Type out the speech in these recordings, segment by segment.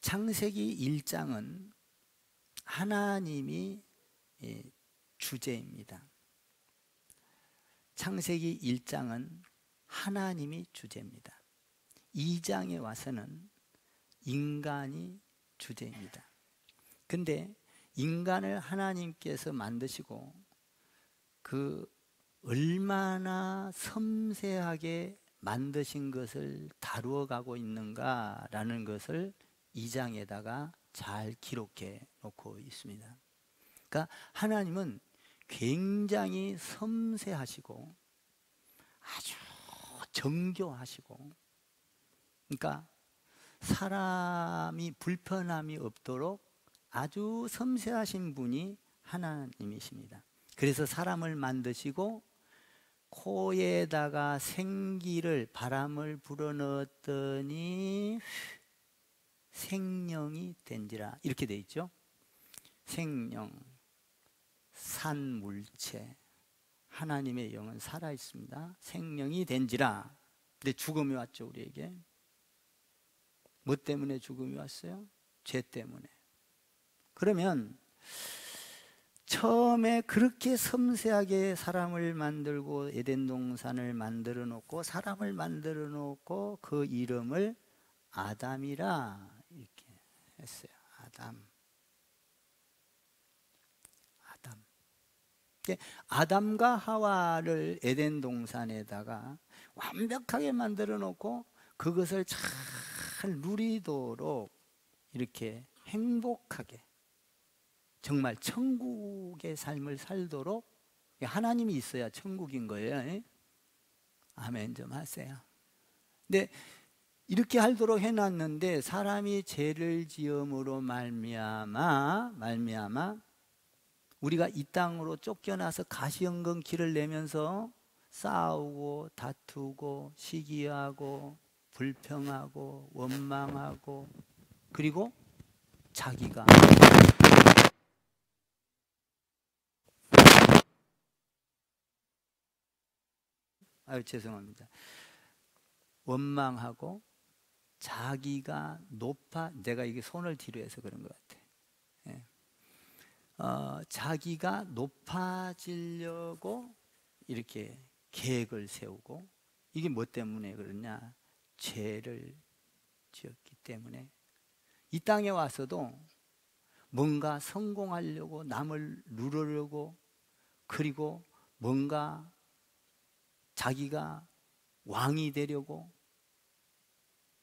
창세기 1장은 하나님이 주제입니다. 창세기 1장은 하나님이 주제입니다. 2장에 와서는 인간이 주제입니다. 근데 인간을 하나님께서 만드시고 그 얼마나 섬세하게 만드신 것을 다루어 가고 있는가라는 것을 2장에다가 잘 기록해 놓고 있습니다. 그러니까 하나님은 굉장히 섬세하시고 아주 정교하시고, 그러니까 사람이 불편함이 없도록 아주 섬세하신 분이 하나님이십니다. 그래서 사람을 만드시고 코에다가 생기를, 바람을 불어넣었더니 생명이 된지라, 이렇게 돼 있죠. 생명, 산물체, 하나님의 영은 살아 있습니다. 생명이 된지라. 근데 죽음이 왔죠, 우리에게. 뭐 때문에 죽음이 왔어요? 죄 때문에. 그러면 처음에 그렇게 섬세하게 사람을 만들고 에덴 동산을 만들어 놓고 사람을 만들어 놓고 그 이름을 아담이라 이렇게 했어요. 아담과 하와를 에덴 동산에다가 완벽하게 만들어 놓고 그것을 잘 누리도록 이렇게 행복하게, 정말 천국의 삶을 살도록, 하나님이 있어야 천국인 거예요. 아멘 좀 하세요. 근데 이렇게 하도록 해놨는데 사람이 죄를 지음으로 말미암아 우리가 이 땅으로 쫓겨나서 가시연금 길을 내면서 싸우고 다투고 시기하고 불평하고 원망하고, 그리고 자기가 죄송합니다. 원망하고 자기가 내가 이게 손을 뒤로 해서 그런 것 같아. 자기가 높아지려고 이렇게 계획을 세우고, 이게 뭐 때문에 그러냐? 죄를 지었기 때문에. 이 땅에 와서도 뭔가 성공하려고, 남을 누르려고, 그리고 뭔가 자기가 왕이 되려고,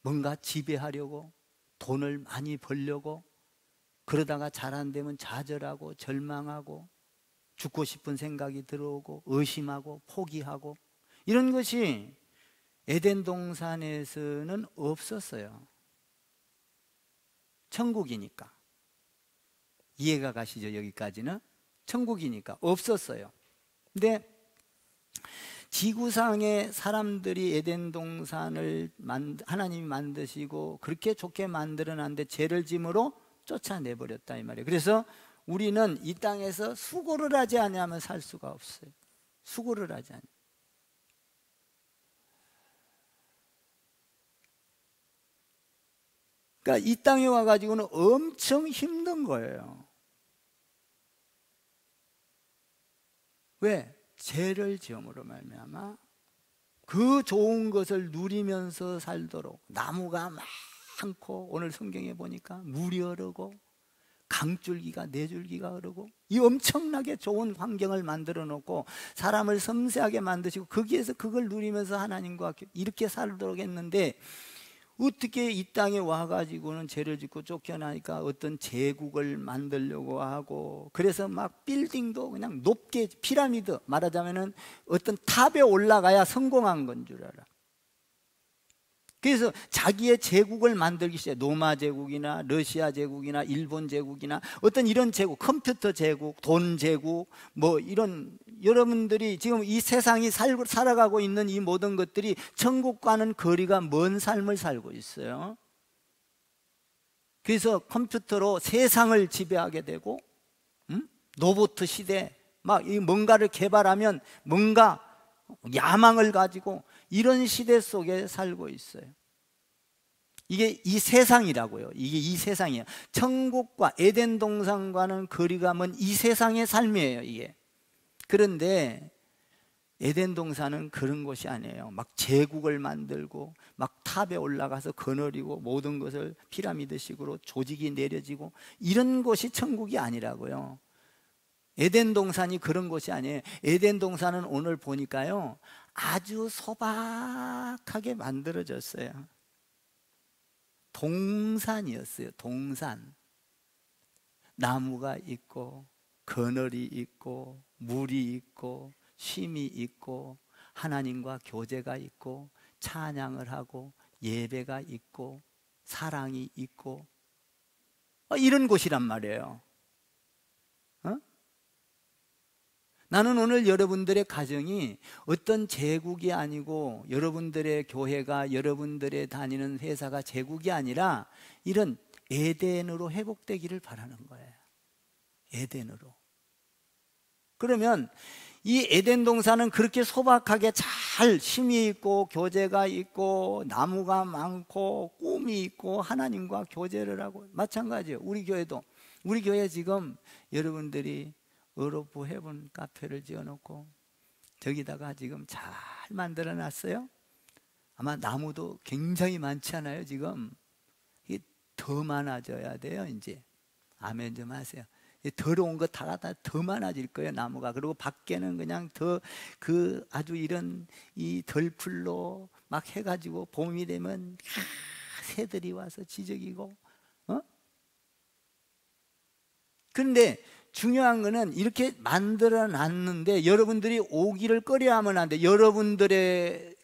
뭔가 지배하려고, 돈을 많이 벌려고, 그러다가 잘 안 되면 좌절하고 절망하고 죽고 싶은 생각이 들어오고 의심하고 포기하고, 이런 것이 에덴 동산에서는 없었어요. 천국이니까. 이해가 가시죠? 여기까지는 천국이니까 없었어요. 근데 지구상의 사람들이 에덴 동산을 하나님이 만드시고 그렇게 좋게 만들어놨는데 죄를 짐으로 쫓아내버렸다 이 말이에요. 그래서 우리는 이 땅에서 수고를 하지 않으면 살 수가 없어요. 수고를 하지 않으면. 그러니까 이 땅에 와가지고는 엄청 힘든 거예요. 왜? 죄를 지음으로 말미암아 그 좋은 것을 누리면서 살도록, 나무가 많고, 오늘 성경에 보니까 물이 흐르고 강줄기가 4줄기가 흐르고, 이 엄청나게 좋은 환경을 만들어 놓고 사람을 섬세하게 만드시고 거기에서 그걸 누리면서 하나님과 이렇게 살도록 했는데, 어떻게 이 땅에 와가지고는 죄를 짓고 쫓겨나니까 어떤 제국을 만들려고 하고, 그래서 막 빌딩도 그냥 높게, 피라미드 말하자면은 어떤 탑에 올라가야 성공한 건 줄 알아. 그래서 자기의 제국을 만들기 시작해. 로마 제국이나 러시아 제국이나 일본 제국이나 어떤 이런 제국, 컴퓨터 제국, 돈 제국, 뭐 이런, 여러분들이 지금 이 세상이 살아가고 있는 이 모든 것들이 천국과는 거리가 먼 삶을 살고 있어요. 그래서 컴퓨터로 세상을 지배하게 되고, 로봇 시대, 막 이 뭔가를 개발하면 뭔가 야망을 가지고 이런 시대 속에 살고 있어요. 이게 이 세상이라고요. 이게 이 세상이에요. 천국과 에덴 동산과는 거리가 먼 이 세상의 삶이에요, 이게. 그런데 에덴 동산은 그런 곳이 아니에요. 막 제국을 만들고 막 탑에 올라가서 거느리고 모든 것을 피라미드식으로 조직이 내려지고 이런 곳이 천국이 아니라고요. 에덴 동산이 그런 곳이 아니에요. 에덴 동산은 오늘 보니까요, 아주 소박하게 만들어졌어요. 동산이었어요. 동산. 나무가 있고 그늘이 있고 물이 있고 쉼이 있고 하나님과 교제가 있고 찬양을 하고 예배가 있고 사랑이 있고 이런 곳이란 말이에요. 나는 오늘 여러분들의 가정이 어떤 제국이 아니고 여러분들의 교회가, 여러분들의 다니는 회사가 제국이 아니라 이런 에덴으로 회복되기를 바라는 거예요. 에덴으로. 그러면 이 에덴 동산은 그렇게 소박하게 잘 힘이 있고 교제가 있고 나무가 많고 꿈이 있고 하나님과 교제를 하고, 마찬가지예요. 우리 교회도. 우리 교회 지금 여러분들이 어로프 헤븐 카페를 지어놓고 저기다가 지금 잘 만들어 놨어요. 아마 나무도 굉장히 많지 않아요 지금? 이게 더 많아져야 돼요 이제. 아멘 좀 하세요. 더러운 거 다 갖다 더 많아질 거예요 나무가. 그리고 밖에는 그냥 더 그 아주 이런 이 덜풀로 막 해가지고 봄이 되면 새들이 와서 지저귀고. 그런데 중요한 거는 이렇게 만들어 놨는데 여러분들이 오기를 꺼려하면 안 돼. 여러분들의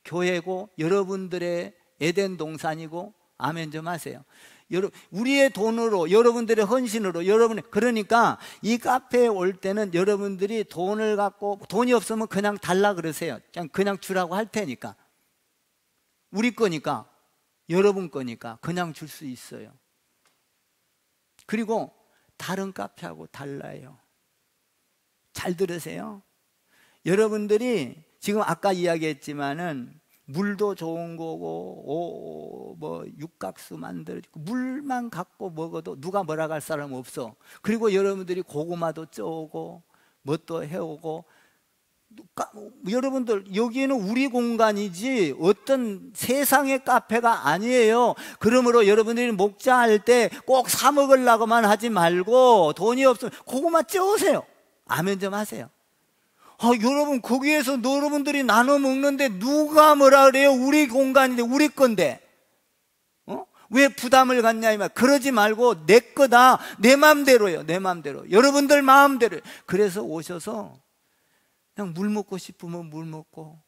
교회고 여러분들의 에덴 동산이고. 아멘 좀 하세요. 우리의 돈으로, 여러분들의 헌신으로, 그러니까 이 카페에 올 때는 여러분들이 돈을 갖고, 돈이 없으면 그냥 달라 그러세요. 그냥 주라고 할 테니까. 우리 거니까, 여러분 거니까 그냥 줄 수 있어요. 그리고 다른 카페하고 달라요. 잘 들으세요. 여러분들이 지금 아까 이야기했지만은 물도 좋은 거고 뭐 육각수 만들어지고 물만 갖고 먹어도 누가 뭐라 할 사람 없어. 그리고 여러분들이 고구마도 쪄오고 뭣도 해오고. 여러분들 여기는 우리 공간이지 어떤 세상의 카페가 아니에요. 그러므로 여러분들이 목자할 때 꼭 사 먹으려고만 하지 말고 돈이 없으면 고구마 쪄오세요. 아멘 좀 하세요. 여러분 거기에서 여러분들이 나눠 먹는데 누가 뭐라 그래요? 우리 공간인데 우리 건데 왜 부담을 갖냐 이 말. 그러지 말고 내 거다. 내 마음대로요. 내 마음대로. 여러분들 마음대로. 그래서 오셔서 그냥 물 먹고 싶으면 물 먹고,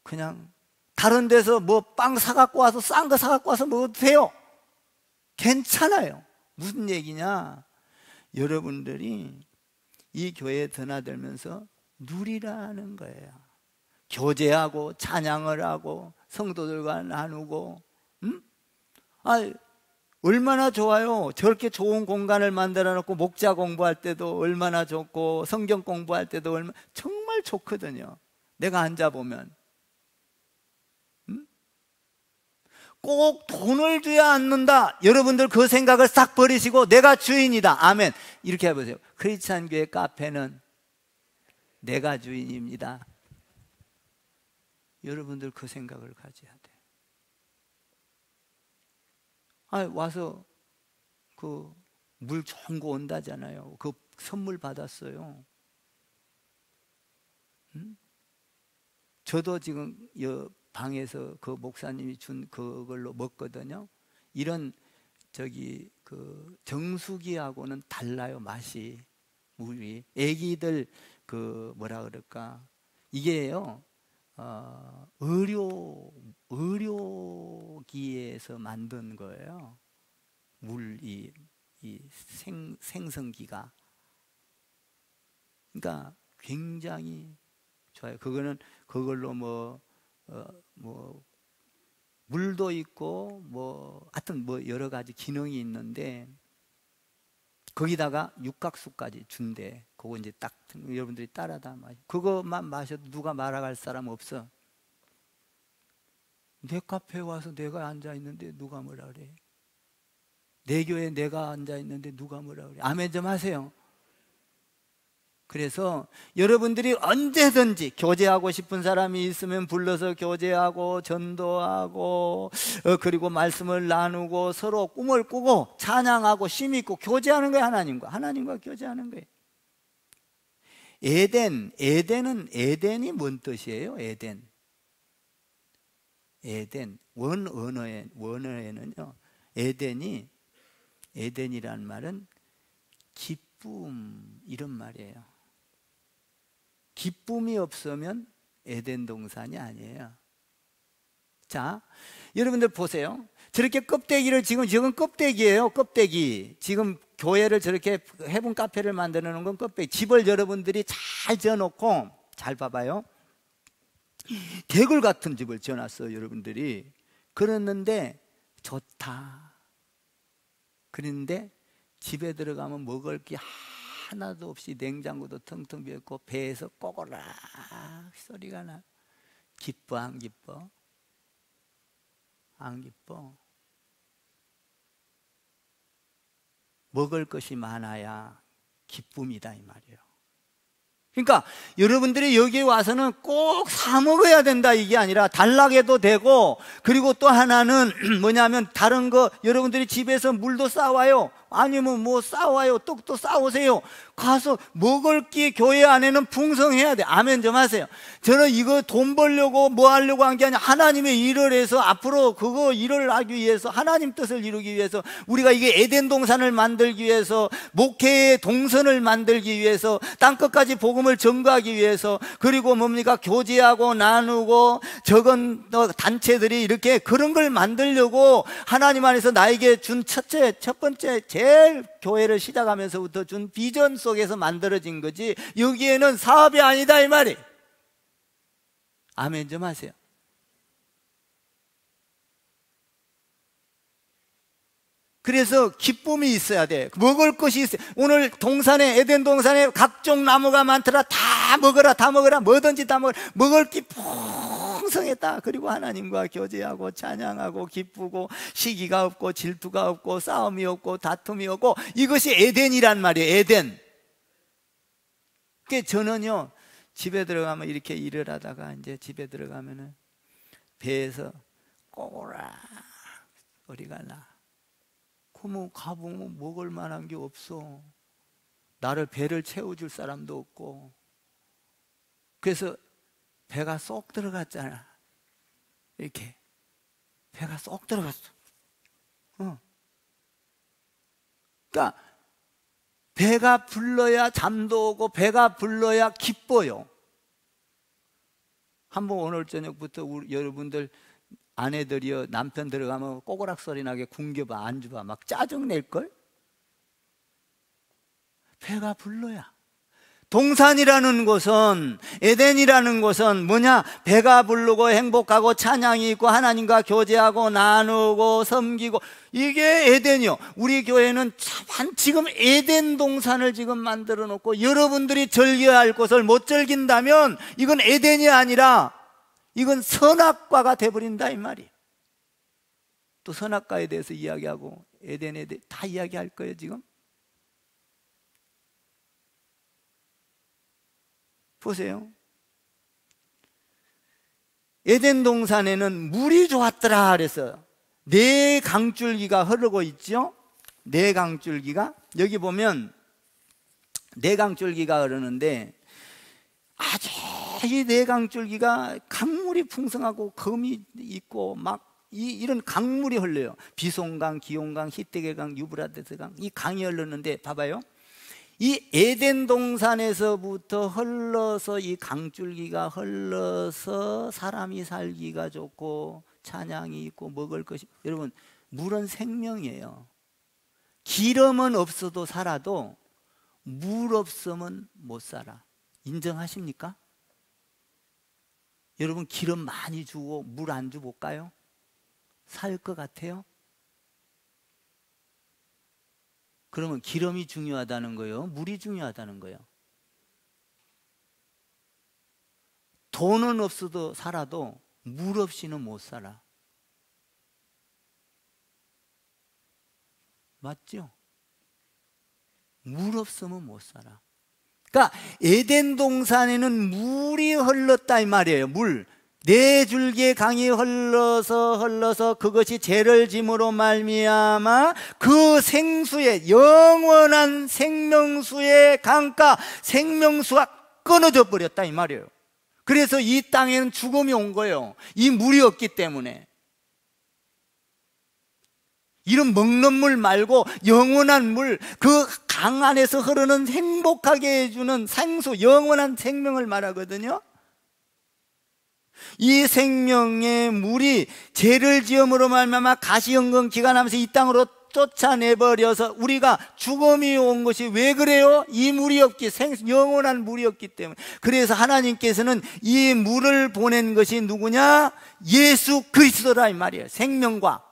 그냥 다른 데서 뭐 빵 사갖고 와서 싼 거 사갖고 와서 먹어도 돼요. 괜찮아요. 무슨 얘기냐, 여러분들이 이 교회에 드나들면서 누리라는 거예요. 교제하고 찬양을 하고 성도들과 나누고. 얼마나 좋아요. 저렇게 좋은 공간을 만들어 놓고 목자 공부할 때도 얼마나 좋고 성경 공부할 때도 정말 좋거든요. 내가 앉아보면 꼭 돈을 줘야 앉는다. 여러분들 그 생각을 싹 버리시고 내가 주인이다. 아멘. 이렇게 해보세요. 크리스찬 교회 카페는 내가 주인입니다. 여러분들 그 생각을 가져야 돼요. 와서 그 물 좋은 거 온다잖아요. 그 선물 받았어요. 저도 지금 방에서 그 목사님이 준 그걸로 먹거든요. 이런 그 정수기하고는 달라요, 맛이. 물이 애기들 그 뭐라 그럴까, 이게요 의료기에서 만든 거예요. 이 생성기가. 그러니까 굉장히 좋아요. 그걸로 뭐 물도 있고 하여튼 여러 가지 기능이 있는데, 거기다가 육각수까지 준대. 그거 이제 딱 여러분들이 따라다 마시. 그것만 마셔도 누가 말아갈 사람 없어. 내 카페에 와서 내가 앉아 있는데 누가 뭐라 그래? 내 교회에 내가 앉아 있는데 누가 뭐라 그래? 아멘 좀 하세요. 그래서 여러분들이 언제든지 교제하고 싶은 사람이 있으면 불러서 교제하고 전도하고 그리고 말씀을 나누고 서로 꿈을 꾸고 찬양하고 심 있고 교제하는 거예요. 하나님과 교제하는 거예요. 에덴이 뭔 뜻이에요? 에덴 원어에는요, 에덴이란 말은 기쁨 이런 말이에요. 기쁨이 없으면 에덴 동산이 아니에요. 자, 여러분들 보세요. 저렇게 껍데기를 지금 껍데기예요. 껍데기. 지금 교회를 저렇게 해븐 카페를 만들어 놓은 건 껍데기. 집을 여러분들이 잘 지어놓고, 잘 봐봐요. 개굴 같은 집을 지어놨어요, 여러분들이. 그랬는데 좋다. 그런데 집에 들어가면 먹을 게 하나도 없이 냉장고도 텅텅 비었고 배에서 꼬고락 소리가 나. 기뻐 안 기뻐? 안 기뻐. 먹을 것이 많아야 기쁨이다 이 말이에요. 그러니까 여러분들이 여기 와서는 꼭 사 먹어야 된다 이게 아니라 달라게도 되고, 그리고 또 하나는 뭐냐면 다른 거 여러분들이 집에서 물도 싸와요. 아니면 뭐 싸와요. 떡도 싸오세요. 가서 먹을 게 교회 안에는 풍성해야 돼. 아멘 좀 하세요. 저는 이거 돈 벌려고 뭐 하려고 한 게 아니라 하나님의 일을 해서 앞으로 그거 일을 하기 위해서, 하나님 뜻을 이루기 위해서, 우리가 이게 에덴 동산을 만들기 위해서, 목회의 동선을 만들기 위해서, 땅끝까지 복음을 전가하기 위해서, 그리고 뭡니까? 교제하고 나누고 적은 단체들이 이렇게 그런 걸 만들려고 하나님 안에서 나에게 준 첫 번째 제일 교회를 시작하면서부터 준 비전 속에서 만들어진 거지, 여기에는 사업이 아니다 이 말이. 아멘 좀 하세요. 그래서 기쁨이 있어야 돼. 먹을 것이 있어요. 오늘 동산에, 에덴 동산에 각종 나무가 많더라. 다 먹어라, 다 먹어라. 뭐든지 다 먹어라. 먹을 게 풍성했다. 그리고 하나님과 교제하고 찬양하고 기쁘고, 시기가 없고 질투가 없고 싸움이 없고 다툼이 없고, 이것이 에덴이란 말이에요. 에덴. 그러니까 저는요, 집에 들어가면 이렇게 일을 하다가 이제 집에 들어가면은 배에서 꼬라 소리가 나. 그러면 가보면 먹을 만한 게 없어. 나를 배를 채워줄 사람도 없고. 그래서 배가 쏙 들어갔잖아. 이렇게 배가 쏙 들어갔어. 그러니까 배가 불러야 잠도 오고 배가 불러야 기뻐요. 한번 오늘 저녁부터 우리 여러분들 아내들이요, 남편 들어가면 꼬고락 소리 나게 굶겨봐, 안줘봐, 막 짜증낼걸? 배가 불러야. 동산이라는 곳은, 에덴이라는 곳은 뭐냐? 배가 부르고 행복하고 찬양이 있고 하나님과 교제하고 나누고 섬기고, 이게 에덴이요. 우리 교회는 지금 에덴 동산을 지금 만들어 놓고 여러분들이 즐겨야 할 것을 못 즐긴다면 이건 에덴이 아니라 이건 선악과가 돼버린다 이 말이에요. 또 선악과에 대해서 이야기하고 에덴에 대해 다 이야기할 거예요 지금. 보세요. 에덴 동산에는 물이 좋았더라 그래서 네 강줄기가 흐르고 있죠. 네 강줄기가, 여기 보면 네 강줄기가 흐르는데 아주 이 네 강줄기가 강물이 풍성하고 금이 있고 막 이런 강물이 흘러요. 비송강, 기온강, 히데겔강, 유브라데스강, 이 강이 흐르는데 봐봐요. 이 에덴 동산에서부터 흘러서 이 강줄기가 흘러서 사람이 살기가 좋고 찬양이 있고 먹을 것이, 여러분 물은 생명이에요. 기름은 없어도 살아도 물 없으면 못 살아. 인정하십니까? 여러분 기름 많이 주고 물 안 줘볼까요? 살 것 같아요? 그러면 기름이 중요하다는 거예요? 물이 중요하다는 거예요? 돈은 없어도 살아도 물 없이는 못 살아. 맞죠? 물 없으면 못 살아. 그러니까 에덴 동산에는 물이 흘렀다 이 말이에요. 물. 네 줄기의 강이 흘러서 그것이 죄를 짐으로 말미암아 그 생수의 영원한 생명수의 강가 생명수가 끊어져 버렸다 이 말이에요. 그래서 이 땅에는 죽음이 온 거예요. 이 물이 없기 때문에. 이런 먹는 물 말고 영원한 물, 그 강 안에서 흐르는 행복하게 해주는 생수, 영원한 생명을 말하거든요. 이 생명의 물이 죄를 지음으로 말미암아 가시연금 기간하면서 이 땅으로 쫓아내버려서 우리가 죽음이 온 것이 왜 그래요? 이 물이 없기, 영원한 물이 없기 때문에. 그래서 하나님께서는 이 물을 보낸 것이 누구냐? 예수 그리스도라 이 말이에요. 생명과.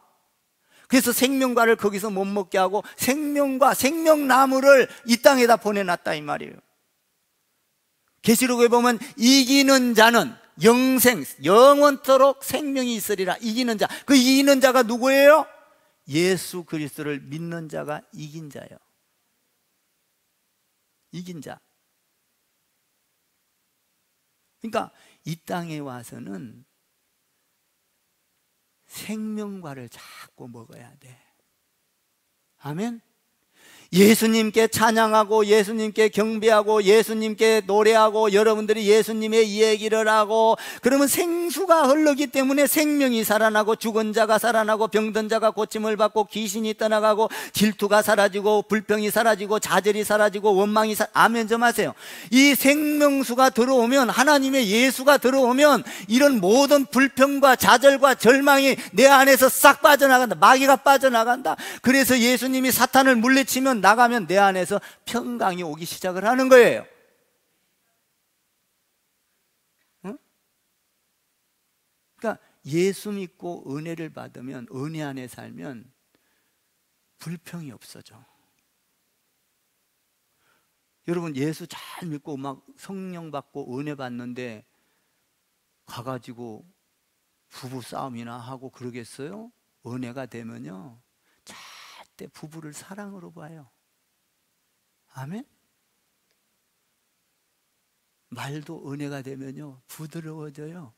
그래서 생명과를 거기서 못 먹게 하고 생명과 생명나무를 이 땅에다 보내놨다 이 말이에요. 계시록에 보면 이기는 자는 영생, 영원토록 생명이 있으리라. 이기는 자. 그 이기는 자가 누구예요? 예수 그리스도를 믿는 자가 이긴 자예요. 이긴 자. 그러니까 이 땅에 와서는 생명과를 자꾸 먹어야 돼. 아멘. 예수님께 찬양하고 예수님께 경배하고 예수님께 노래하고 여러분들이 예수님의 이야기를 하고 그러면 생수가 흐르기 때문에 생명이 살아나고 죽은 자가 살아나고 병든 자가 고침을 받고 귀신이 떠나가고 질투가 사라지고 불평이 사라지고 좌절이 사라지고 원망이 아멘 좀 하세요. 이 생명수가 들어오면 하나님의 예수가 들어오면 이런 모든 불평과 좌절과 절망이 내 안에서 싹 빠져나간다. 마귀가 빠져나간다. 그래서 예수님이 사탄을 물리치면 나가면 내 안에서 평강이 오기 시작을 하는 거예요. 응? 그러니까 예수 믿고 은혜를 받으면, 은혜 안에 살면 불평이 없어져. 여러분 예수 잘 믿고 막 성령 받고 은혜 받는데 가가지고 부부 싸움이나 하고 그러겠어요? 은혜가 되면요 절대 부부를 사랑으로 봐요. 아멘? 말도 은혜가 되면요 부드러워져요.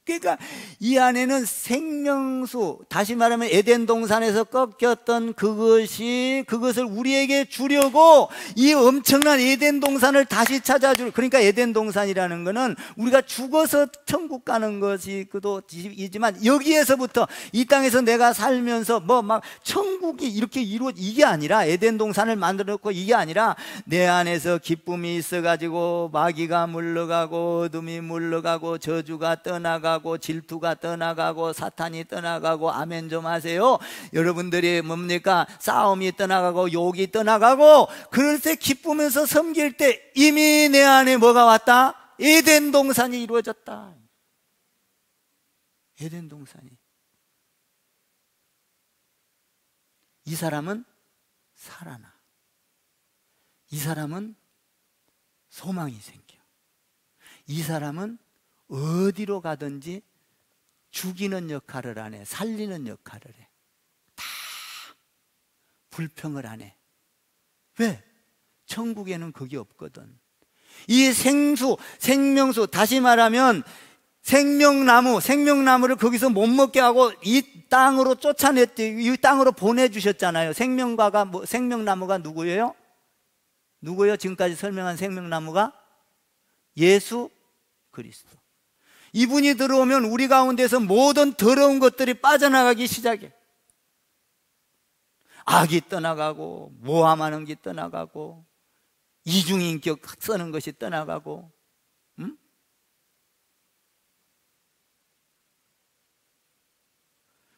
그러니까 이 안에는 생명수, 다시 말하면 에덴 동산에서 꺾였던 그것을 우리에게 주려고 이 엄청난 에덴 동산을 다시 찾아줄. 그러니까 에덴 동산이라는 거는 우리가 죽어서 천국 가는 것이 그도이지만 여기에서부터 이 땅에서 내가 살면서 뭐 막 천국이 이렇게 이게 아니라, 에덴 동산을 만들어 놓고 이게 아니라 내 안에서 기쁨이 있어가지고 마귀가 물러가고 어둠이 물러가고 저주가 떠나가고 질투가 떠나가고 사탄이 떠나가고. 아멘 좀 하세요. 여러분들이 뭡니까? 싸움이 떠나가고 욕이 떠나가고 그럴 때 기쁘면서 섬길 때 이미 내 안에 뭐가 왔다? 에덴 동산이 이루어졌다. 에덴 동산이. 이 사람은 살아나. 이 사람은 소망이 생겨. 이 사람은 어디로 가든지 죽이는 역할을 안 해. 살리는 역할을 해. 다 불평을 안 해. 왜? 천국에는 그게 없거든. 이 생수, 생명수, 다시 말하면 생명나무를 거기서 못 먹게 하고 이 땅으로 쫓아냈지. 이 땅으로 보내주셨잖아요. 생명나무가 누구예요? 누구예요? 지금까지 설명한 생명나무가? 예수 그리스도. 이분이 들어오면 우리 가운데서 모든 더러운 것들이 빠져나가기 시작해. 악이 떠나가고 모함하는 게 떠나가고 이중인격 쓰는 것이 떠나가고. 응?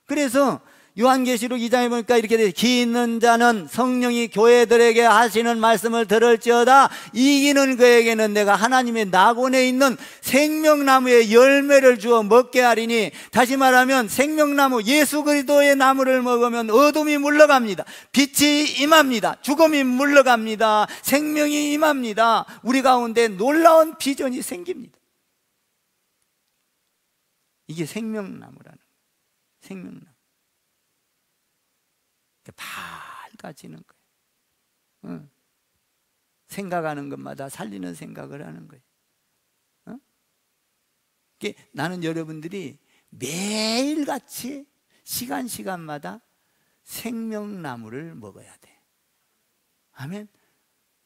그래서 요한계시록 2장에 보니까 이렇게 돼. 기 있는 자는 성령이 교회들에게 하시는 말씀을 들을지어다. 이기는 그에게는 내가 하나님의 낙원에 있는 생명나무의 열매를 주어 먹게 하리니. 다시 말하면 생명나무 예수 그리스도의 나무를 먹으면 어둠이 물러갑니다. 빛이 임합니다. 죽음이 물러갑니다. 생명이 임합니다. 우리 가운데 놀라운 비전이 생깁니다. 이게 생명나무라는 거예요. 생명나무. 깎아지는 거예요. 응. 생각하는 것마다 살리는 생각을 하는 거예요. 응? 나는 여러분들이 매일같이 시간마다 생명나무를 먹어야 돼. 아멘.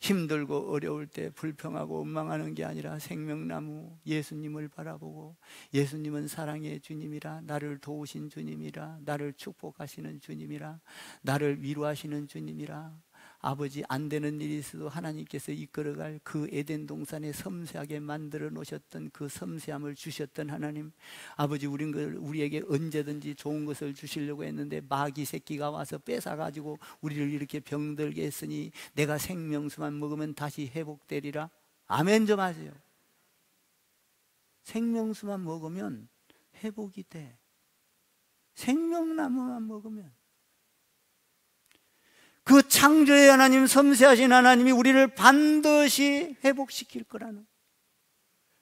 힘들고 어려울 때 불평하고 원망하는 게 아니라 생명나무 예수님을 바라보고, 예수님은 사랑의 주님이라, 나를 도우신 주님이라, 나를 축복하시는 주님이라, 나를 위로하시는 주님이라, 아버지 안 되는 일이 있어도 하나님께서 이끌어갈 그 에덴 동산에 섬세하게 만들어 놓으셨던 그 섬세함을 주셨던 하나님, 아버지 우리에게 언제든지 좋은 것을 주시려고 했는데 마귀 새끼가 와서 뺏어가지고 우리를 이렇게 병들게 했으니 내가 생명수만 먹으면 다시 회복되리라. 아멘 좀 하세요. 생명수만 먹으면 회복이 돼. 생명나무만 먹으면. 그 창조의 하나님, 섬세하신 하나님이 우리를 반드시 회복시킬 거라는.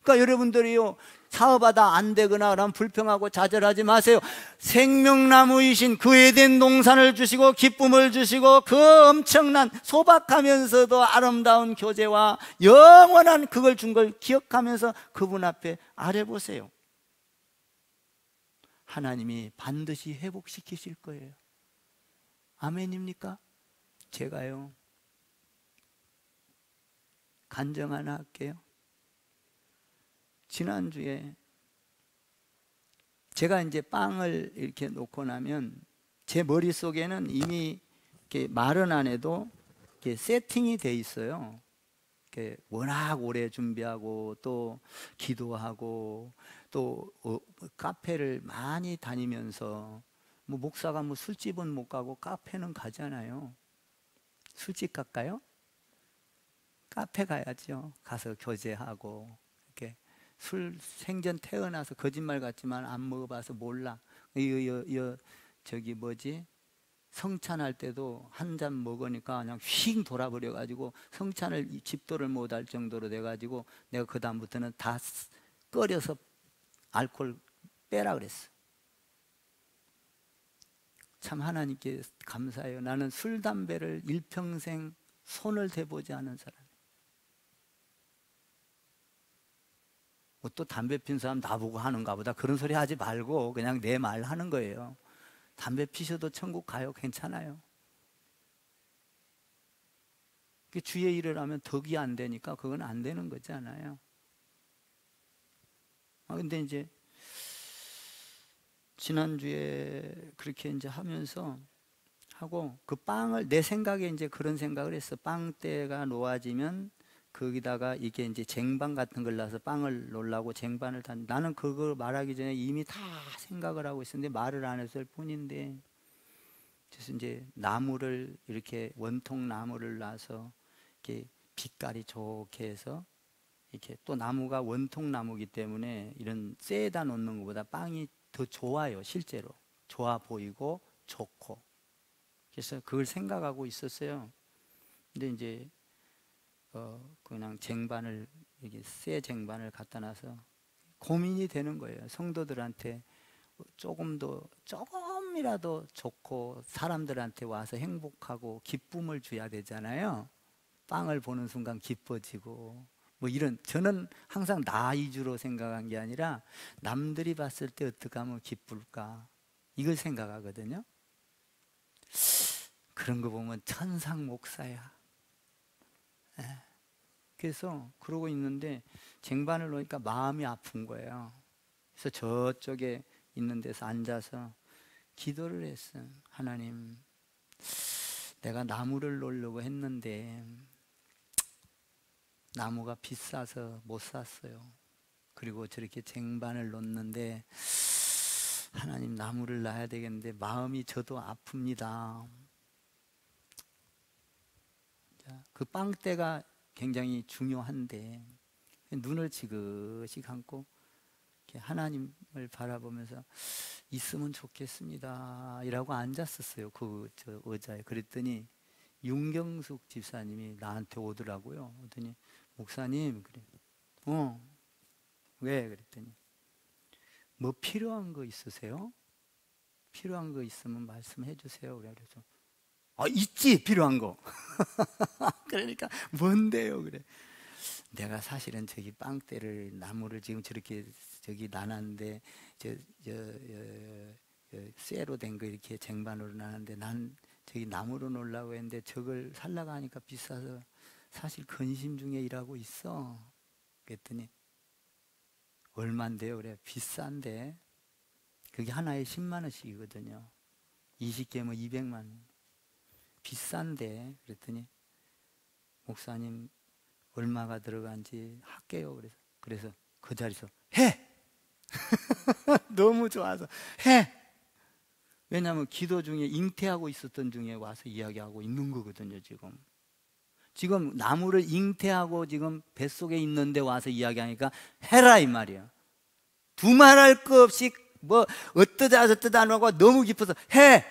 그러니까 여러분들이요, 사업하다 안 되거나 그러면 불평하고 좌절하지 마세요. 생명나무이신 그 에덴 동산을 주시고 기쁨을 주시고 그 엄청난 소박하면서도 아름다운 교제와 영원한 그걸 준 걸 기억하면서 그분 앞에 아뢰보세요. 하나님이 반드시 회복시키실 거예요. 아멘입니까? 제가요, 간증 하나 할게요. 지난주에 제가 이제 빵을 이렇게 놓고 나면 제 머릿속에는 이미 이렇게 말은 안 해도 이렇게 세팅이 돼 있어요. 이렇게 워낙 오래 준비하고 또 기도하고 또 카페를 많이 다니면서 뭐 목사가 뭐 술집은 못 가고 카페는 가잖아요. 술집 갈까요? 카페 가야죠. 가서 교제하고 이렇게 술 생전 태어나서 거짓말 같지만 안 먹어봐서 몰라. 저기 뭐지? 성찬할 때도 한 잔 먹으니까 그냥 휙 돌아버려 가지고 성찬을 집도를 못할 정도로 돼 가지고 내가 그 다음부터는 다 끓여서 알코올 빼라 그랬어. 참 하나님께 감사해요. 나는 술, 담배를 일평생 손을 대보지 않은 사람이에요. 뭐 또 담배 핀 사람 나보고 하는가 보다 그런 소리 하지 말고 그냥 내 말 하는 거예요. 담배 피셔도 천국 가요. 괜찮아요. 주의 일을 하면 덕이 안 되니까 그건 안 되는 거잖아요. 근데 이제 지난주에 그렇게 이제 하면서 하고 그 빵을 내 생각에 이제 그런 생각을 했어. 빵대가 놓아지면 거기다가 이게 이제 쟁반 같은 걸 놔서 빵을 놓으려고 쟁반을 나는 그걸 말하기 전에 이미 다 생각을 하고 있었는데 말을 안 했을 뿐인데, 그래서 이제 나무를 이렇게 원통 나무를 놔서 이렇게 빛깔이 좋게 해서 이렇게 또 나무가 원통 나무기 때문에 이런 쇠에다 놓는 것보다 빵이 더 좋아요. 실제로 좋아 보이고 좋고. 그래서 그걸 생각하고 있었어요. 근데 이제 그냥 쟁반을 이게 쇠 쟁반을 갖다 놔서 고민이 되는 거예요. 성도들한테 조금이라도 좋고 사람들한테 와서 행복하고 기쁨을 줘야 되잖아요. 빵을 보는 순간 기뻐지고 뭐 이런, 저는 항상 나 위주로 생각한 게 아니라 남들이 봤을 때 어떻게 하면 기쁠까 이걸 생각하거든요. 그런 거 보면 천상 목사야. 그래서 그러고 있는데 쟁반을 놓으니까 마음이 아픈 거예요. 그래서 저쪽에 있는 데서 앉아서 기도를 했어요. 하나님, 내가 나무를 놓으려고 했는데 나무가 비싸서 못 샀어요. 그리고 저렇게 쟁반을 놓는데 하나님, 나무를 놔야 되겠는데 마음이 저도 아픕니다. 그 빵대가 굉장히 중요한데 눈을 지그시 감고 하나님을 바라보면서 있으면 좋겠습니다 이라고 앉았었어요. 저 의자에. 그랬더니 윤경숙 집사님이 나한테 오더라고요. 그랬더니 목사님, 그래. 왜? 그랬더니 뭐 필요한 거 있으세요? 필요한 거 있으면 말씀해 주세요. 그래서 있지, 필요한 거. 그러니까 뭔데요? 그래. 내가 사실은 저기 빵대를 나무를 지금 저렇게 저기 나눴는데 쇠로 된 거 이렇게 쟁반으로 나눴는데 난 저기 나무로 놓으려고 했는데 저걸 살라고 하니까 비싸서 사실 근심 중에 일하고 있어. 그랬더니 얼만데요? 그래. 비싼데 그게 하나에 10만 원씩이거든요. 20개면 200만 원. 비싼데 그랬더니 목사님 얼마가 들어간지 할게요. 그래서 그 자리에서 해! 너무 좋아서 해! 왜냐하면 기도 중에 잉태하고 있었던 중에 와서 이야기하고 있는 거거든요. 지금 나무를 잉태하고 지금 뱃속에 있는데 와서 이야기하니까 해라 이 말이야. 두말할 거 없이 뭐 어떠다 저떠다 안 하고 너무 깊어서 해!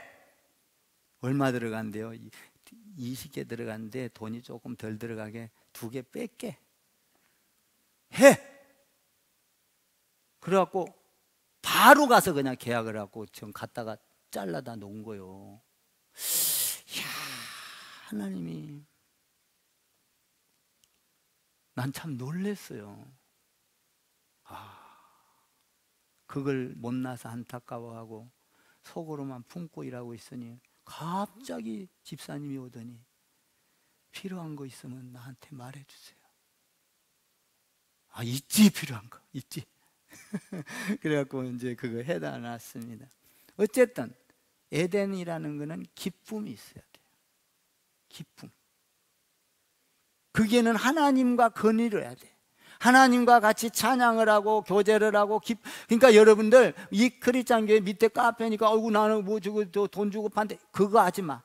얼마 들어간대요? 20개 들어갔는데 돈이 조금 덜 들어가게 2개 뺄게. 해! 그래갖고 바로 가서 그냥 계약을 하고 지금 갖다가 잘라다 놓은 거예요. 이야, 하나님이 난 참 놀랬어요. 그걸 못나서 안타까워하고 속으로만 품고 일하고 있으니 갑자기 집사님이 오더니 필요한 거 있으면 나한테 말해주세요. 있지, 필요한 거 있지. 그래갖고 이제 그거 해다 놨습니다. 어쨌든 에덴이라는 거는 기쁨이 있어야 돼요. 기쁨. 그게는 하나님과 건의를 해야 돼. 하나님과 같이 찬양을 하고 교제를 하고 그러니까 여러분들 이 크리스찬 교회 밑에 카페니까 나는 뭐 저거 돈 주고 판대 그거 하지 마.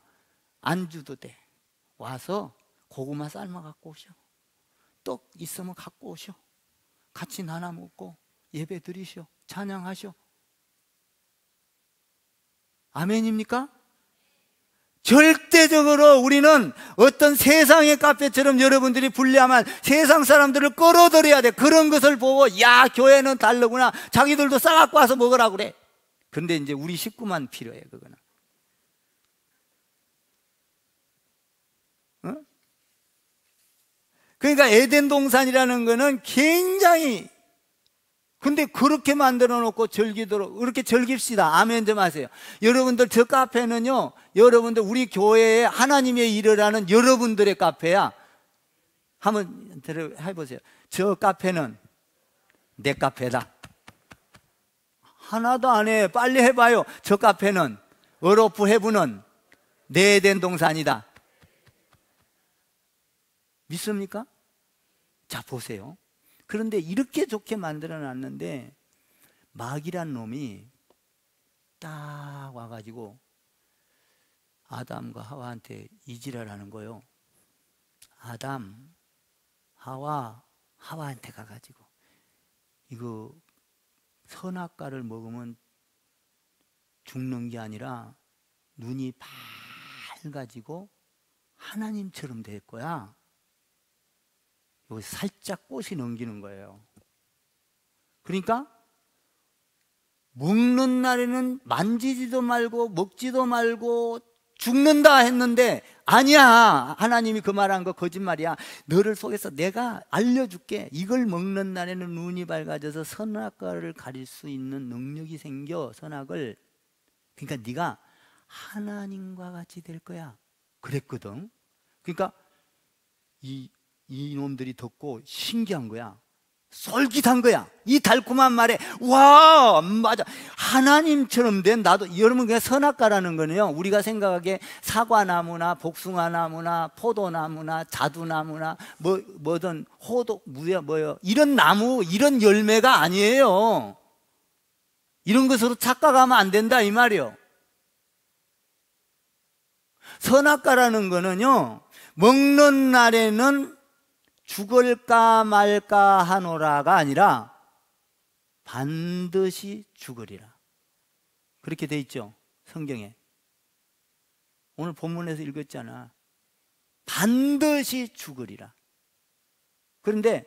안 주도 돼. 와서 고구마 삶아 갖고 오셔. 떡 있으면 갖고 오셔. 같이 나눠 먹고 예배 드리셔. 찬양하셔. 아멘입니까? 절대적으로 우리는 어떤 세상의 카페처럼 여러분들이 불리하면 세상 사람들을 끌어들여야 돼. 그런 것을 보고 야, 교회는 다르구나. 자기들도 싸갖고 와서 먹으라고 그래. 근데 이제 우리 식구만 필요해. 그거는. 그러니까 에덴 동산이라는 거는 굉장히, 근데 그렇게 만들어 놓고 즐기도록, 그렇게 즐깁시다. 아멘 좀 하세요. 여러분들 저 카페는요, 여러분들 우리 교회에 하나님의 일을 하는 여러분들의 카페야. 한번 해보세요. 저 카페는 내 카페다. 하나도 안 해. 빨리 해봐요. 저 카페는 어로프 해부는 내 에덴 동산이다. 믿습니까? 자, 보세요. 그런데 이렇게 좋게 만들어 놨는데 마귀란 놈이 딱 와가지고 아담과 하와한테 이지랄하는 거예요. 아담, 하와한테 가가지고 이거 선악과를 먹으면 죽는 게 아니라 눈이 밝아지고 하나님처럼 될 거야. 여기 살짝 꽃이 넘기는 거예요. 그러니까 먹는 날에는 만지지도 말고 먹지도 말고 죽는다 했는데 아니야. 하나님이 그 말한 거 거짓말이야. 너를 속에서 내가 알려줄게. 이걸 먹는 날에는 눈이 밝아져서 선악과를 가릴 수 있는 능력이 생겨. 선악을. 그러니까 네가 하나님과 같이 될 거야. 그랬거든. 그러니까 이 놈들이 듣고 신기한 거야. 솔깃한 거야. 이 달콤한 말에 와, 맞아. 하나님처럼 된 나도. 여러분, 그냥 선악과라는 거는요, 우리가 생각하기에 사과나무나 복숭아나무나 포도나무나 자두나무나 뭐든 호독 뭐요 이런 나무, 이런 열매가 아니에요. 이런 것으로 착각하면 안 된다 이 말이요. 선악과라는 거는요, 먹는 날에는 죽을까 말까 하노라가 아니라 반드시 죽으리라. 그렇게 돼 있죠, 성경에. 오늘 본문에서 읽었잖아. 반드시 죽으리라. 그런데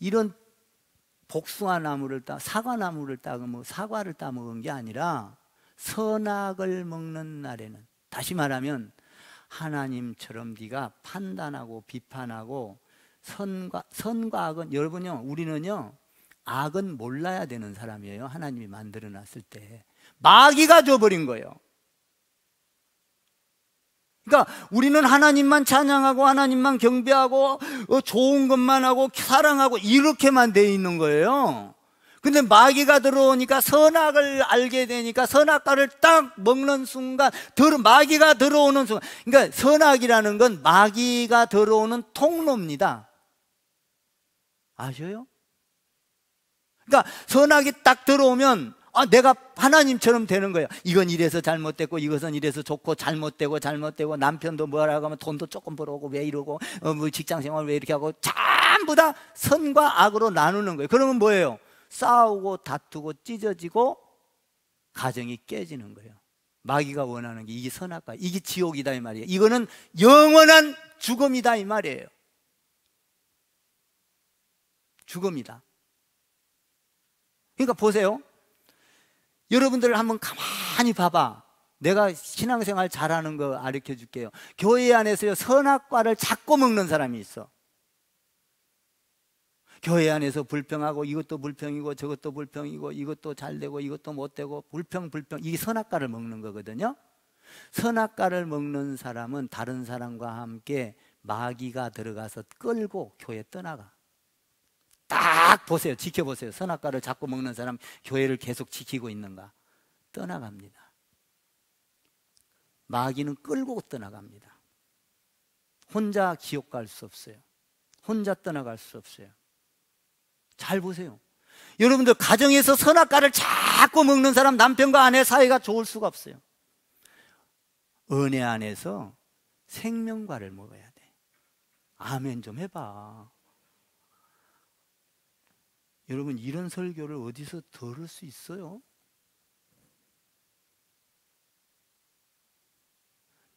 이런 복숭아나무를 사과나무를 따고 사과를 따먹은 게 아니라 선악을 먹는 날에는, 다시 말하면 하나님처럼 네가 판단하고 비판하고 선과 악은, 여러분요, 우리는요 악은 몰라야 되는 사람이에요. 하나님이 만들어 놨을 때 마귀가 줘버린 거예요. 그러니까 우리는 하나님만 찬양하고 하나님만 경배하고 좋은 것만 하고 사랑하고 이렇게만 돼 있는 거예요. 근데 마귀가 들어오니까 선악을 알게 되니까 선악과를 딱 먹는 순간, 마귀가 들어오는 순간, 그러니까 선악이라는 건 마귀가 들어오는 통로입니다. 아셔요? 그러니까 선악이 딱 들어오면 내가 하나님처럼 되는 거예요. 이건 이래서 잘못됐고 이것은 이래서 좋고 잘못되고 남편도 뭐라고 하면 돈도 조금 벌어오고 왜 이러고 뭐 직장생활 왜 이렇게 하고 전부 다 선과 악으로 나누는 거예요. 그러면 뭐예요? 싸우고 다투고 찢어지고 가정이 깨지는 거예요. 마귀가 원하는 게 이게 선악과, 이게 지옥이다 이 말이에요. 이거는 영원한 죽음이다 이 말이에요. 죽음이다. 그러니까 보세요. 여러분들 한번 가만히 봐봐. 내가 신앙생활 잘하는 거 가르쳐 줄게요. 교회 안에서요 선악과를 자꾸 먹는 사람이 있어. 교회 안에서 불평하고 이것도 불평이고 저것도 불평이고 이것도 잘되고 이것도 못되고 불평 이게 선악과를 먹는 거거든요. 선악과를 먹는 사람은 다른 사람과 함께 마귀가 들어가서 끌고 교회 떠나가. 딱 보세요. 지켜보세요. 선악과를 자꾸 먹는 사람 교회를 계속 지키고 있는가? 떠나갑니다. 마귀는 끌고 떠나갑니다. 혼자 지옥 갈 수 없어요. 혼자 떠나갈 수 없어요. 잘 보세요. 여러분들 가정에서 선악과를 자꾸 먹는 사람, 남편과 아내 사이가 좋을 수가 없어요. 은혜 안에서 생명과를 먹어야 돼. 아멘 좀 해봐. 여러분 이런 설교를 어디서 들을 수 있어요?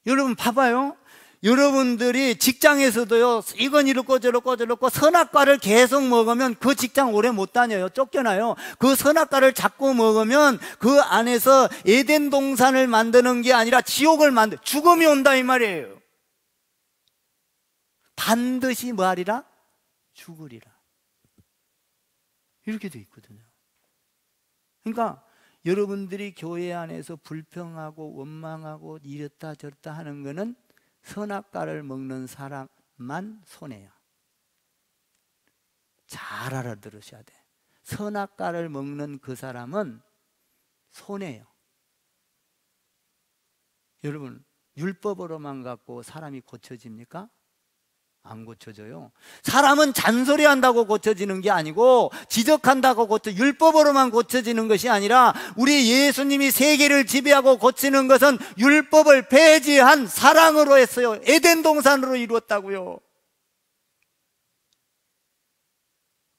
여러분 봐봐요. 여러분들이 직장에서도요 이건 이렇고 저렇고 선악과를 계속 먹으면 그 직장 오래 못 다녀요. 쫓겨나요. 그 선악과를 자꾸 먹으면 그 안에서 에덴 동산을 만드는 게 아니라 지옥을 죽음이 온다 이 말이에요. 반드시 뭐 하리라? 죽으리라. 이렇게 돼 있거든요. 그러니까 여러분들이 교회 안에서 불평하고 원망하고 이랬다 저랬다 하는 거는 선악과를 먹는 사람만 손해야. 잘 알아들으셔야 돼. 선악과를 먹는 그 사람은 손해요. 여러분 율법으로만 갖고 사람이 고쳐집니까? 안 고쳐져요. 사람은 잔소리한다고 고쳐지는 게 아니고 지적한다고 율법으로만 고쳐지는 것이 아니라 우리 예수님이 세계를 지배하고 고치는 것은 율법을 폐지한 사랑으로 했어요. 에덴 동산으로 이루었다고요.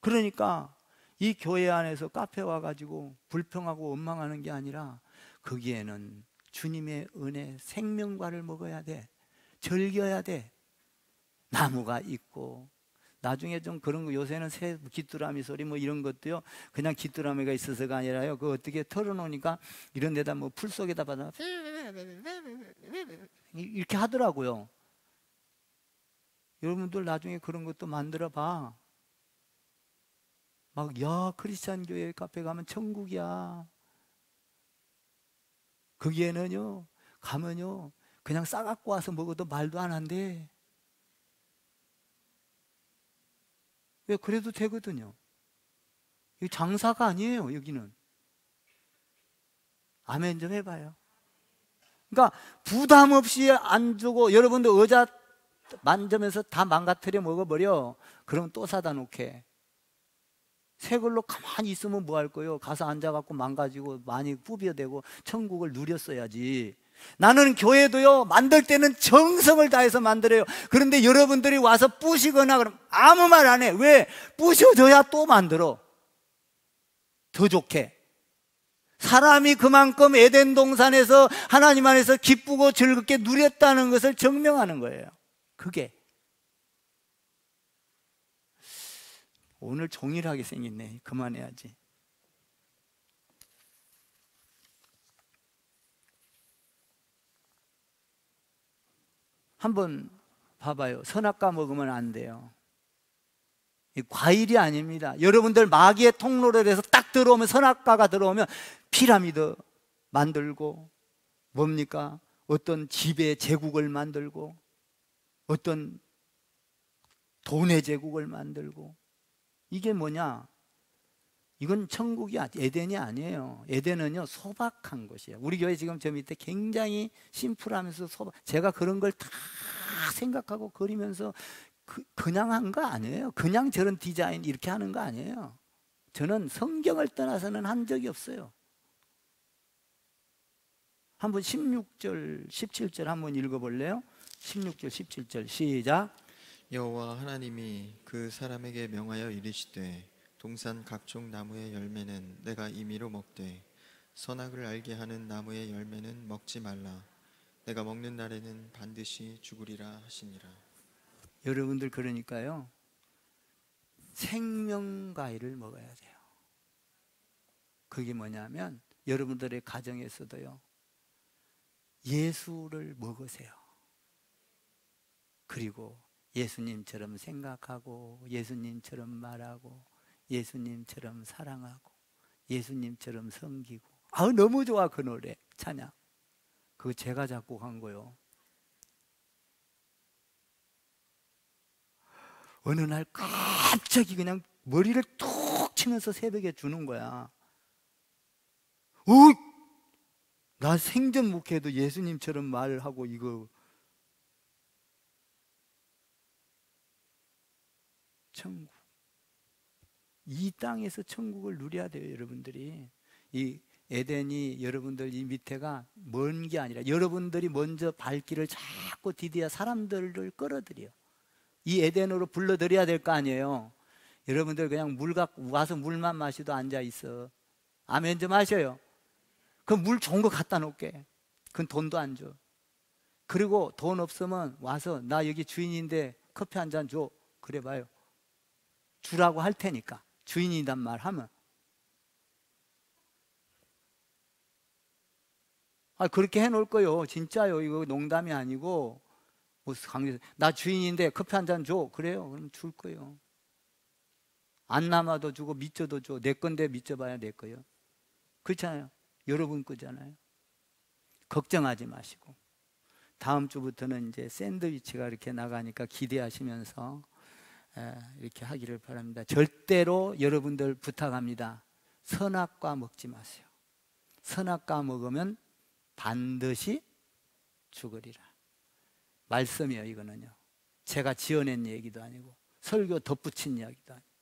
그러니까 이 교회 안에서 카페 와가지고 불평하고 원망하는 게 아니라 거기에는 주님의 은혜 생명과를 먹어야 돼. 즐겨야 돼. 나무가 있고 나중에 좀 그런 거 요새는 새 귀뚜라미 소리 뭐 이런 것도요 그냥 귀뚜라미가 있어서가 아니라요 그 어떻게 털어놓으니까 이런 데다 뭐 풀 속에다 받아 이렇게 하더라고요. 여러분들 나중에 그런 것도 만들어 봐. 막 야 크리스찬 교회 카페 가면 천국이야. 거기에는요 가면요 그냥 싸갖고 와서 먹어도 말도 안 한대. 왜 그래도 되거든요. 이 장사가 아니에요. 여기는. 아멘 좀 해봐요. 그러니까 부담 없이 안 주고 여러분들 의자 만지면서 다 망가뜨려 먹어버려. 그럼 또 사다 놓게. 새 걸로 가만히 있으면 뭐 할 거예요? 가서 앉아갖고 망가지고 많이 부벼대고 천국을 누렸어야지. 나는 교회도요 만들 때는 정성을 다해서 만들어요. 그런데 여러분들이 와서 부시거나 그러면 아무 말 안 해. 왜? 부셔줘야 또 만들어 더 좋게. 사람이 그만큼 에덴 동산에서 하나님 안에서 기쁘고 즐겁게 누렸다는 것을 증명하는 거예요. 그게 오늘 종일하게 생겼네. 그만해야지. 한번 봐봐요. 선악과 먹으면 안 돼요. 이 과일이 아닙니다. 여러분들 마귀의 통로를 해서 딱 들어오면, 선악과가 들어오면 피라미드 만들고, 뭡니까? 어떤 지배 제국을 만들고, 어떤 돈의 제국을 만들고. 이게 뭐냐? 이건 천국이 에덴이 아니에요. 에덴은요, 소박한 곳이에요. 우리 교회 지금 저 밑에 굉장히 심플하면서 제가 그런 걸 다 생각하고 그리면서 그냥 한 거 아니에요. 그냥 저런 디자인 이렇게 하는 거 아니에요. 저는 성경을 떠나서는 한 적이 없어요. 한번 16절, 17절 한번 읽어볼래요? 16절, 17절 시작. 여호와 하나님이 그 사람에게 명하여 이르시되 동산 각종 나무의 열매는 내가 임의로 먹되 선악을 알게 하는 나무의 열매는 먹지 말라. 내가 먹는 날에는 반드시 죽으리라 하시니라. 여러분들 그러니까요, 생명과일을 먹어야 돼요. 그게 뭐냐면 여러분들의 가정에서도요, 예수를 먹으세요. 그리고 예수님처럼 생각하고, 예수님처럼 말하고, 예수님처럼 사랑하고, 예수님처럼 섬기고. 아우, 너무 좋아 그 노래 찬양. 그거 제가 작곡한 거요. 어느 날 갑자기 그냥 머리를 툭 치면서 새벽에 주는 거야. 나 생전 목회도 예수님처럼 말하고 이거. 천국, 이 땅에서 천국을 누려야 돼요. 여러분들이 이 에덴이, 여러분들 이 밑에가 먼 게 아니라 여러분들이 먼저 발길을 자꾸 디뎌야 사람들을 끌어들여. 이 에덴으로 불러들여야 될 거 아니에요. 여러분들 그냥 와서 물만 마시도 앉아 있어. 아멘 좀 하셔요. 그 물 좋은 거 갖다 놓을게. 그건 돈도 안 줘. 그리고 돈 없으면 와서 나 여기 주인인데 커피 한 잔 줘. 그래 봐요. 주라고 할 테니까. 주인이란 말 하면. 그렇게 해놓을 거요. 진짜요. 이거 농담이 아니고. 나 주인인데 커피 한 잔 줘. 그래요. 그럼 줄 거요. 안 남아도 주고 미쳐도 줘. 내 건데 미쳐봐야 내 거요. 그렇잖아요. 여러분 거잖아요. 걱정하지 마시고. 다음 주부터는 이제 샌드위치가 이렇게 나가니까 기대하시면서 이렇게 하기를 바랍니다. 절대로 여러분들 부탁합니다. 선악과 먹지 마세요. 선악과 먹으면 반드시 죽으리라. 말씀이에요. 이거는요, 제가 지어낸 얘기도 아니고 설교 덧붙인 이야기도 아니고.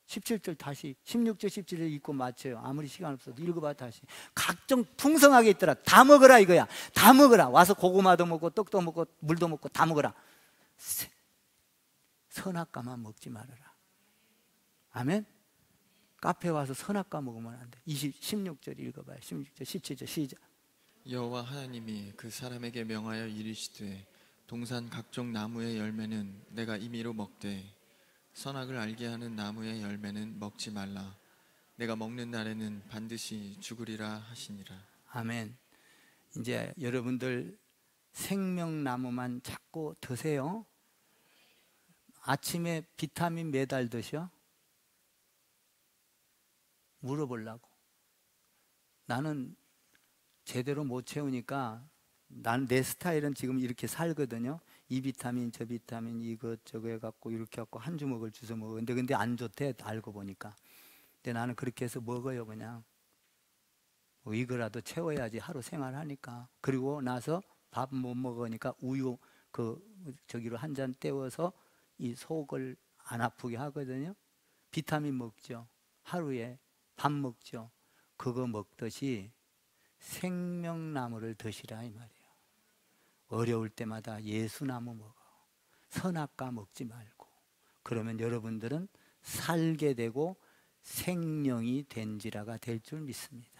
17절 다시 16절 17절 읽고 맞춰요. 아무리 시간 없어도 읽어봐. 다시 각종 풍성하게 있더라. 다 먹어라 이거야. 다 먹어라. 와서 고구마도 먹고 떡도 먹고 물도 먹고 다 먹어라. 선악과만 먹지 말아라. 아멘. 카페 와서 선악과 먹으면 안 돼. 16절 읽어봐요. 16절 17절 시작. 여호와 하나님이 그 사람에게 명하여 이르시되 동산 각종 나무의 열매는 내가 임의로 먹되 선악을 알게 하는 나무의 열매는 먹지 말라. 내가 먹는 날에는 반드시 죽으리라 하시니라. 아멘. 이제 여러분들 생명나무만 자꾸 드세요. 아침에 비타민 매달 드셔? 물어보려고. 나는 제대로 못 채우니까, 내 스타일은 지금 이렇게 살거든요. 이 비타민 저 비타민 이것저것 해갖고 이렇게 해갖고 한 주먹을 주워 먹어. 근데 안 좋대, 알고 보니까. 근데 나는 그렇게 해서 먹어요. 그냥 이거라도 채워야지 하루 생활하니까. 그리고 나서 밥 못 먹으니까 우유 저기로 한 잔 때워서 이 속을 안 아프게 하거든요. 비타민 먹죠. 하루에 밥 먹죠. 그거 먹듯이 생명나무를 드시라 이 말이에요. 어려울 때마다 예수나무 먹어. 선악과 먹지 말고. 그러면 여러분들은 살게 되고 생명이 된지라가 될 줄 믿습니다.